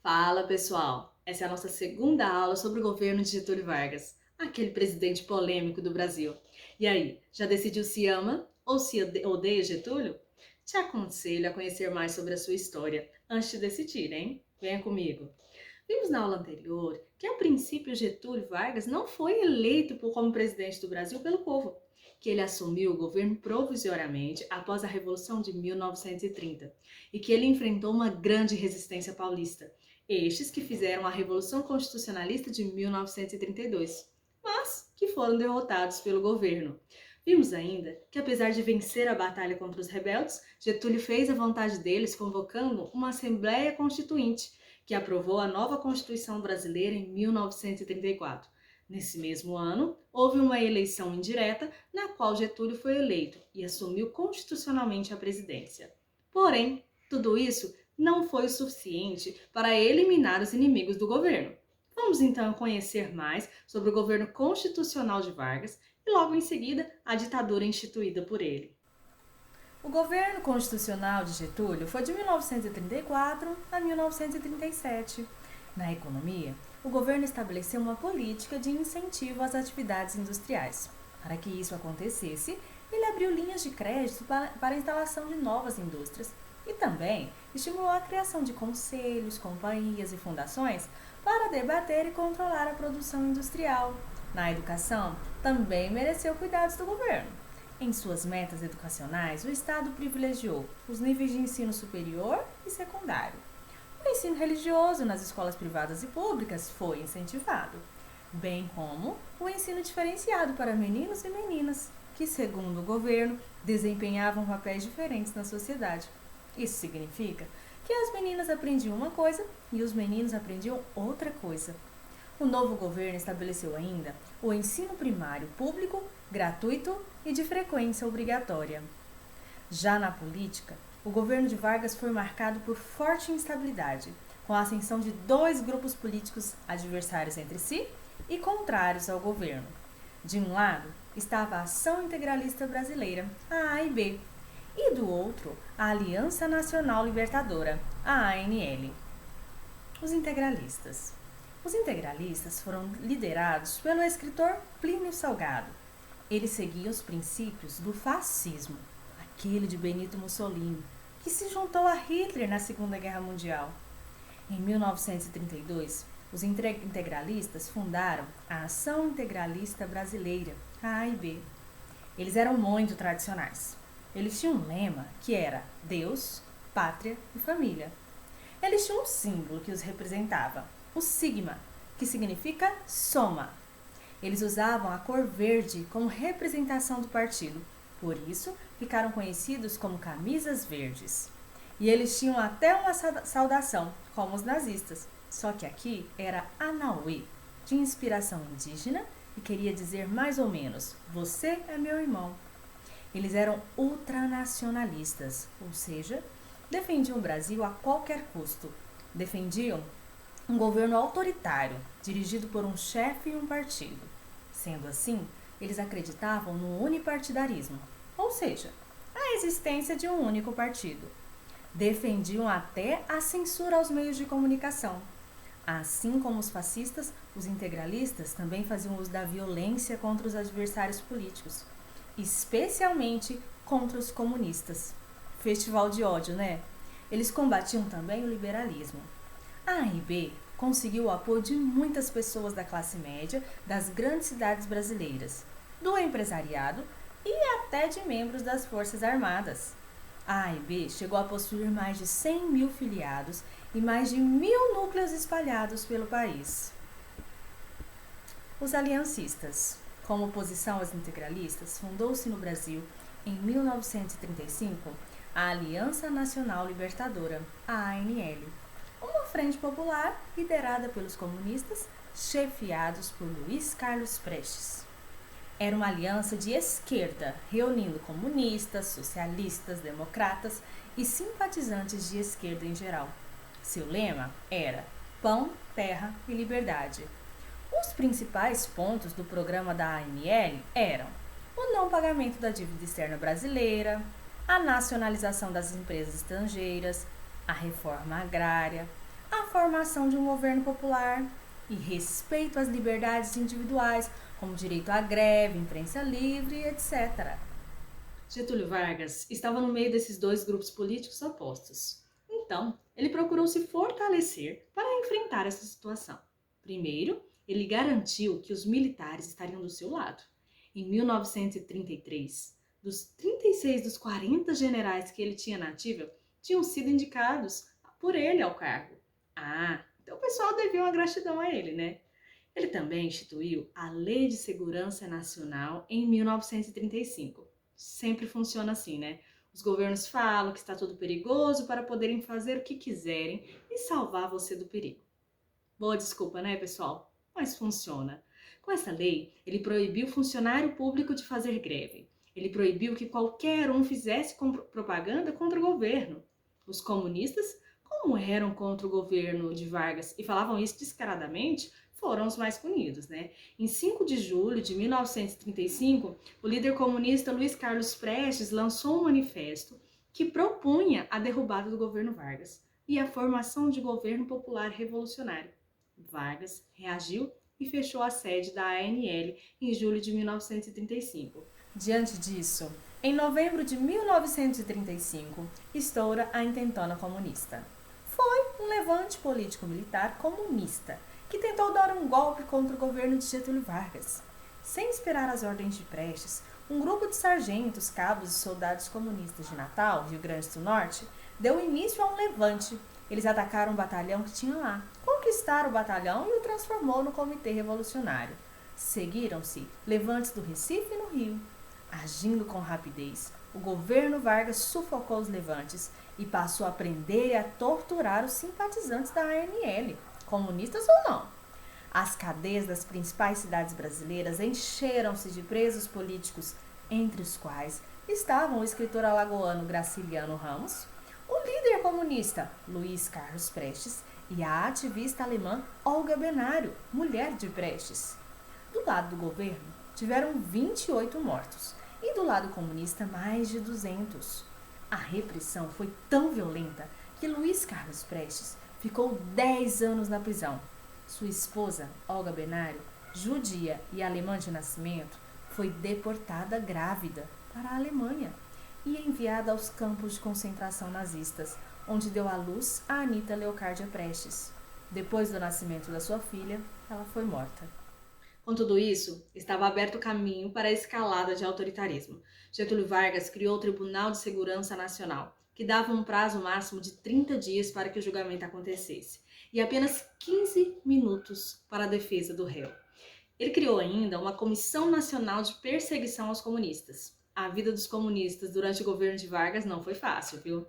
Fala pessoal, essa é a nossa segunda aula sobre o governo de Getúlio Vargas, aquele presidente polêmico do Brasil. E aí, já decidiu se ama ou se odeia Getúlio? Te aconselho a conhecer mais sobre a sua história antes de decidir, hein? Venha comigo. Vimos na aula anterior que, a princípio, Getúlio Vargas não foi eleito como presidente do Brasil pelo povo, que ele assumiu o governo provisoriamente após a Revolução de 1930 e que ele enfrentou uma grande resistência paulista, estes que fizeram a Revolução Constitucionalista de 1932, mas que foram derrotados pelo governo. Vimos ainda que, apesar de vencer a batalha contra os rebeldes, Getúlio fez a vontade deles convocando uma Assembleia Constituinte, que aprovou a nova Constituição Brasileira em 1934. Nesse mesmo ano, houve uma eleição indireta na qual Getúlio foi eleito e assumiu constitucionalmente a presidência. Porém, tudo isso não foi o suficiente para eliminar os inimigos do governo. Vamos então conhecer mais sobre o governo constitucional de Vargas e logo em seguida a ditadura instituída por ele. O governo constitucional de Getúlio foi de 1934 a 1937. Na economia, o governo estabeleceu uma política de incentivo às atividades industriais. Para que isso acontecesse, ele abriu linhas de crédito para a instalação de novas indústrias e também estimulou a criação de conselhos, companhias e fundações para debater e controlar a produção industrial. Na educação, também mereceu cuidados do governo. Em suas metas educacionais, o Estado privilegiou os níveis de ensino superior e secundário. O ensino religioso nas escolas privadas e públicas foi incentivado, bem como o ensino diferenciado para meninos e meninas, que, segundo o governo, desempenhavam papéis diferentes na sociedade. Isso significa que as meninas aprendiam uma coisa e os meninos aprendiam outra coisa. O novo governo estabeleceu ainda o ensino primário público, gratuito e de frequência obrigatória. Já na política, o governo de Vargas foi marcado por forte instabilidade, com a ascensão de dois grupos políticos adversários entre si e contrários ao governo. De um lado estava a Ação Integralista Brasileira, a AIB, e do outro, a Aliança Nacional Libertadora, a ANL. Os integralistas. Os integralistas foram liderados pelo escritor Plínio Salgado. Ele seguia os princípios do fascismo, aquele de Benito Mussolini, que se juntou a Hitler na Segunda Guerra Mundial. Em 1932, os integralistas fundaram a Ação Integralista Brasileira, a AIB. Eles eram muito tradicionais. Eles tinham um lema que era Deus, Pátria e Família. Eles tinham um símbolo que os representava, o sigma, que significa soma. Eles usavam a cor verde como representação do partido, por isso ficaram conhecidos como camisas verdes. E eles tinham até uma saudação, como os nazistas, só que aqui era Anauê, de inspiração indígena e queria dizer mais ou menos, você é meu irmão. Eles eram ultranacionalistas, ou seja, defendiam o Brasil a qualquer custo. Defendiam um governo autoritário, dirigido por um chefe e um partido. Sendo assim, eles acreditavam no unipartidarismo, ou seja, a existência de um único partido. Defendiam até a censura aos meios de comunicação. Assim como os fascistas, os integralistas também faziam uso da violência contra os adversários políticos, especialmente contra os comunistas. Festival de ódio, né? Eles combatiam também o liberalismo. A AIB conseguiu o apoio de muitas pessoas da classe média das grandes cidades brasileiras, do empresariado e até de membros das Forças Armadas. A AIB chegou a possuir mais de 100 mil filiados e mais de 1.000 núcleos espalhados pelo país. Os aliancistas. Como oposição aos integralistas, fundou-se no Brasil, em 1935, a Aliança Nacional Libertadora, a ANL, uma frente popular liderada pelos comunistas, chefiados por Luiz Carlos Prestes. Era uma aliança de esquerda, reunindo comunistas, socialistas, democratas e simpatizantes de esquerda em geral. Seu lema era Pão, Terra e Liberdade. Os principais pontos do programa da ANL eram o não pagamento da dívida externa brasileira, a nacionalização das empresas estrangeiras, a reforma agrária, a formação de um governo popular e respeito às liberdades individuais, como direito à greve, imprensa livre, etc. Getúlio Vargas estava no meio desses dois grupos políticos opostos. Então, ele procurou se fortalecer para enfrentar essa situação. Primeiro, ele garantiu que os militares estariam do seu lado. Em 1933, dos 36 dos 40 generais que ele tinha na ativa, tinham sido indicados por ele ao cargo. Então o pessoal devia uma gratidão a ele, né? Ele também instituiu a Lei de Segurança Nacional em 1935. Sempre funciona assim, né? Os governos falam que está tudo perigoso para poderem fazer o que quiserem e salvar você do perigo. Boa desculpa, né, pessoal? Mas funciona. Com essa lei, ele proibiu o funcionário público de fazer greve. Ele proibiu que qualquer um fizesse propaganda contra o governo. Os comunistas, como eram contra o governo de Vargas e falavam isso descaradamente, foram os mais punidos, né? Em 5 de julho de 1935, o líder comunista Luiz Carlos Prestes lançou um manifesto que propunha a derrubada do governo Vargas e a formação de governo popular revolucionário. Vargas reagiu e fechou a sede da ANL em julho de 1935. Diante disso, em novembro de 1935, estoura a Intentona Comunista. Foi um levante político-militar comunista que tentou dar um golpe contra o governo de Getúlio Vargas. Sem esperar as ordens de Prestes, um grupo de sargentos, cabos e soldados comunistas de Natal, Rio Grande do Norte, deu início a um levante. Eles atacaram o batalhão que tinha lá, conquistaram o batalhão e o transformou no Comitê Revolucionário. Seguiram-se levantes do Recife e no Rio. Agindo com rapidez, o governo Vargas sufocou os levantes e passou a prender e a torturar os simpatizantes da ANL, comunistas ou não. As cadeias das principais cidades brasileiras encheram-se de presos políticos, entre os quais estavam o escritor alagoano Graciliano Ramos, o líder comunista Luiz Carlos Prestes e a ativista alemã Olga Benário, mulher de Prestes. Do lado do governo, tiveram 28 mortos e do lado comunista mais de 200. A repressão foi tão violenta que Luiz Carlos Prestes ficou 10 anos na prisão. Sua esposa, Olga Benário, judia e alemã de nascimento, foi deportada grávida para a Alemanha e enviada aos campos de concentração nazistas, onde deu à luz a Anita Leocárdia Prestes. Depois do nascimento da sua filha, ela foi morta. Com tudo isso, estava aberto o caminho para a escalada de autoritarismo. Getúlio Vargas criou o Tribunal de Segurança Nacional, que dava um prazo máximo de 30 dias para que o julgamento acontecesse, e apenas 15 minutos para a defesa do réu. Ele criou ainda uma Comissão Nacional de Perseguição aos Comunistas. A vida dos comunistas durante o governo de Vargas não foi fácil, viu?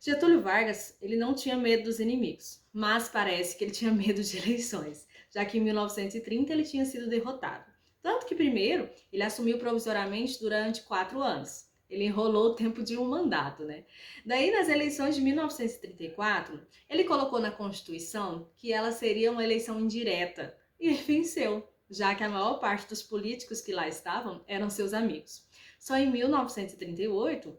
Getúlio Vargas, ele não tinha medo dos inimigos, mas parece que ele tinha medo de eleições, já que em 1930 ele tinha sido derrotado. Tanto que primeiro ele assumiu provisoriamente durante 4 anos. Ele enrolou o tempo de um mandato, né? Daí, nas eleições de 1934, ele colocou na Constituição que ela seria uma eleição indireta. E ele venceu, já que a maior parte dos políticos que lá estavam eram seus amigos. Só em 1938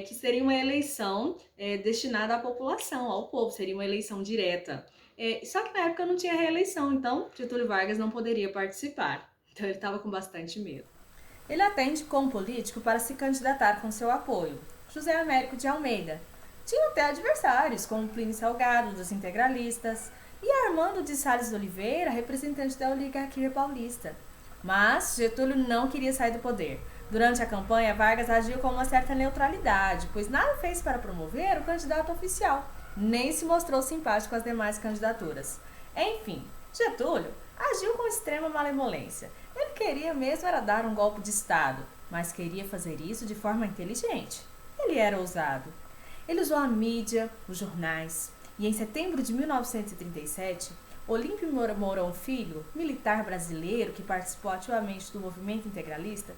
que seria uma eleição destinada à população, ao povo, seria uma eleição direta. Só que na época não tinha reeleição, então Getúlio Vargas não poderia participar. Então ele estava com bastante medo. Ele até indicou um político para se candidatar com seu apoio, José Américo de Almeida. Tinha até adversários, como Plínio Salgado, dos integralistas, e Armando de Salles Oliveira, representante da oligarquia paulista. Mas Getúlio não queria sair do poder. Durante a campanha, Vargas agiu com uma certa neutralidade, pois nada fez para promover o candidato oficial, nem se mostrou simpático às demais candidaturas. Enfim, Getúlio agiu com extrema malemolência. Ele queria mesmo era dar um golpe de Estado, mas queria fazer isso de forma inteligente. Ele era ousado. Ele usou a mídia, os jornais, e em setembro de 1937, Olímpio Mourão Filho, militar brasileiro que participou ativamente do movimento integralista,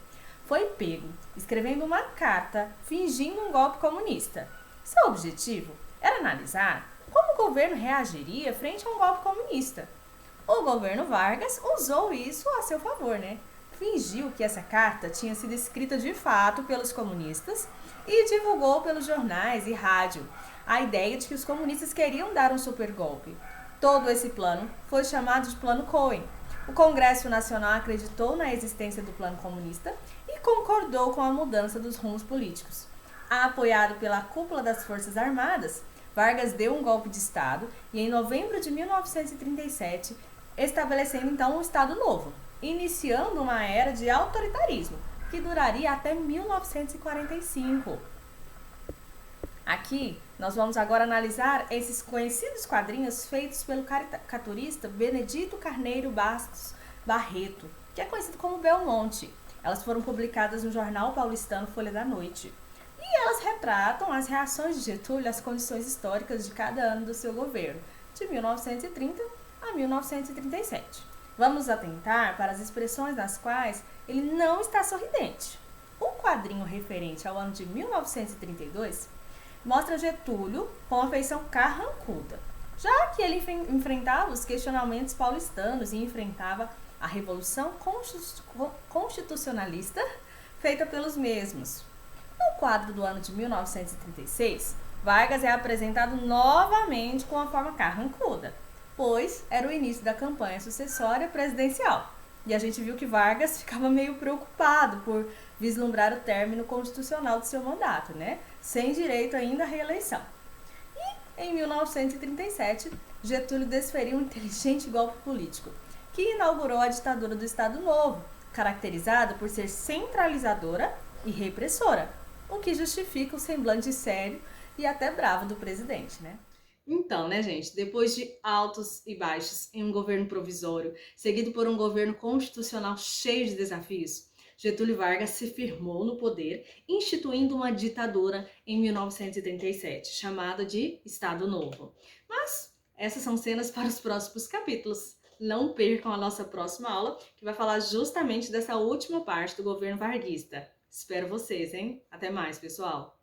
foi pego escrevendo uma carta fingindo um golpe comunista. Seu objetivo era analisar como o governo reagiria frente a um golpe comunista. O governo Vargas usou isso a seu favor, né? Fingiu que essa carta tinha sido escrita de fato pelos comunistas e divulgou pelos jornais e rádio a ideia de que os comunistas queriam dar um supergolpe. Todo esse plano foi chamado de Plano Cohen. O Congresso Nacional acreditou na existência do plano comunista e concordou com a mudança dos rumos políticos. Apoiado pela cúpula das Forças Armadas, Vargas deu um golpe de Estado e, em novembro de 1937, estabelecendo então um Estado novo, iniciando uma era de autoritarismo, que duraria até 1945. Aqui, nós vamos agora analisar esses conhecidos quadrinhos feitos pelo caricaturista Benedito Carneiro Bastos Barreto, que é conhecido como Belmonte. Elas foram publicadas no jornal paulistano Folha da Noite. E elas retratam as reações de Getúlio às condições históricas de cada ano do seu governo, de 1930 a 1937. Vamos atentar para as expressões nas quais ele não está sorridente. O quadrinho referente ao ano de 1932 mostra Getúlio com a feição carrancuda, já que ele enfrentava os questionamentos paulistanos e enfrentava a Revolução Constitucionalista feita pelos mesmos. No quadro do ano de 1936, Vargas é apresentado novamente com a forma carrancuda, pois era o início da campanha sucessória presidencial. E a gente viu que Vargas ficava meio preocupado por vislumbrar o término constitucional do seu mandato, né? Sem direito ainda à reeleição. E, em 1937, Getúlio desferiu um inteligente golpe político, que inaugurou a ditadura do Estado Novo, caracterizada por ser centralizadora e repressora, o que justifica o semblante sério e até bravo do presidente, né? Então, né, gente, depois de altos e baixos em um governo provisório, seguido por um governo constitucional cheio de desafios, Getúlio Vargas se firmou no poder, instituindo uma ditadura em 1937, chamada de Estado Novo. Mas essas são cenas para os próximos capítulos. Não percam a nossa próxima aula, que vai falar justamente dessa última parte do governo varguista. Espero vocês, hein? Até mais, pessoal!